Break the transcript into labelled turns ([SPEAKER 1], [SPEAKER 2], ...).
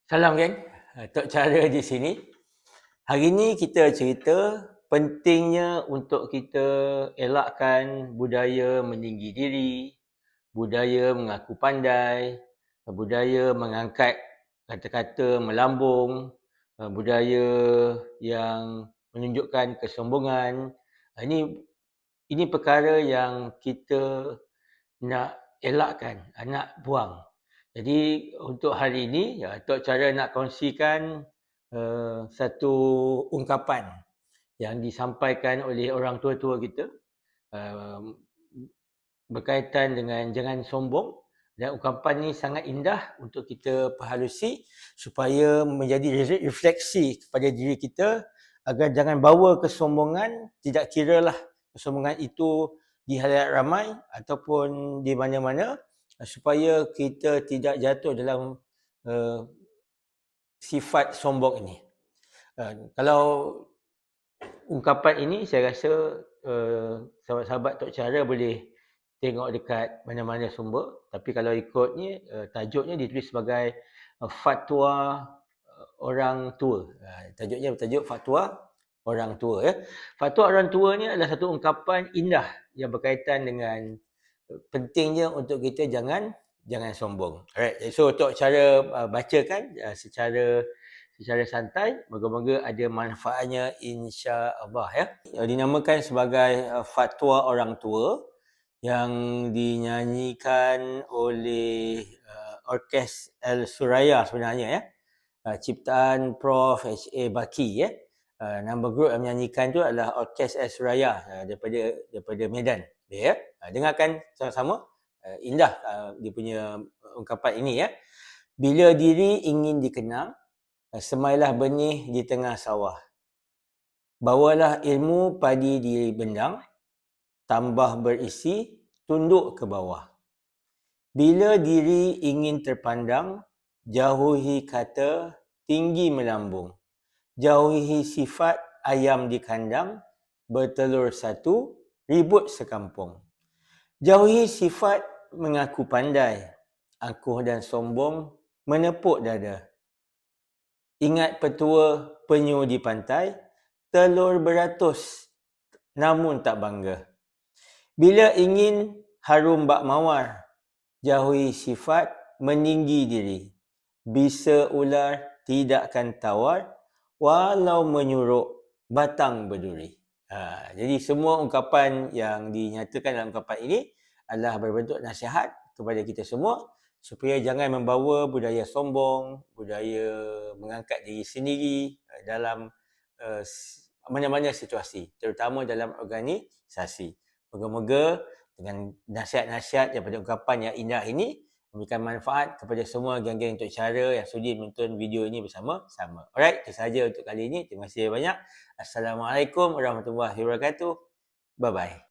[SPEAKER 1] Salam geng, Tok Cara di sini. Hari ni kita cerita pentingnya untuk kita elakkan budaya meninggi diri, budaya mengaku pandai, budaya mengangkat kata-kata melambung, budaya yang menunjukkan kesombongan. Ini perkara yang kita nak elakkan, nak buang. Jadi untuk hari ini, Tok Cara nak kongsikan satu ungkapan yang disampaikan oleh orang tua-tua kita uh, berkaitan dengan jangan sombong, dan ungkapan ini sangat indah untuk kita perhalusi supaya menjadi refleksi kepada diri kita agar jangan bawa kesombongan, tidak kiralah kesombongan itu di halayak ramai ataupun di mana-mana, supaya kita tidak jatuh dalam sifat sombong ini. Kalau ungkapan ini saya rasa sahabat-sahabat Tok Cara boleh tengok dekat mana-mana sumber, tapi kalau ikutnya tajuknya ditulis sebagai fatwa orang tua. Tajuknya bertajuk fatwa orang tua ya. Fatwa orang tua ni adalah satu ungkapan indah yang berkaitan dengan pentingnya untuk kita jangan sombong. Alright, so Tok Cara bacakan secara santai, moga-moga ada manfaatnya insya-Allah ya. Dinamakan sebagai fatwa orang tua yang dinyanyikan oleh Orkes El Suraya sebenarnya ya. Ciptaan Prof H.A. Baki ya. Nama grup yang menyanyikan tu adalah Orkes El Suraya daripada Medan. Ya. Dengarkan sama-sama. Indah dia punya ungkapan ini ya. Bila diri ingin dikenang, semailah benih di tengah sawah. Bawalah ilmu padi di bendang, tambah berisi, tunduk ke bawah. Bila diri ingin terpandang, jauhi kata tinggi melambung. Jauhi sifat ayam di kandang, bertelur satu, ribut sekampung. Jauhi sifat mengaku pandai, angkuh dan sombong, menepuk dada. Ingat petua penyu di pantai, telur beratus namun tak bangga. Bila ingin harum bak mawar, jauhi sifat meninggi diri. Bisa ular tidakkan tawar, walau menyuruk batang berduri. Jadi semua ungkapan yang dinyatakan dalam ungkapan ini adalah berbentuk nasihat kepada kita semua supaya jangan membawa budaya sombong, budaya mengangkat diri sendiri dalam mana-mana situasi, terutama dalam organisasi. Moga-moga dengan nasihat-nasihat daripada ungkapan yang indah ini memberikan manfaat kepada semua geng-geng Tok Cara yang sudi menonton video ini bersama-sama. Alright, itu sahaja untuk kali ini. Terima kasih banyak. Assalamualaikum warahmatullahi wabarakatuh. Bye-bye.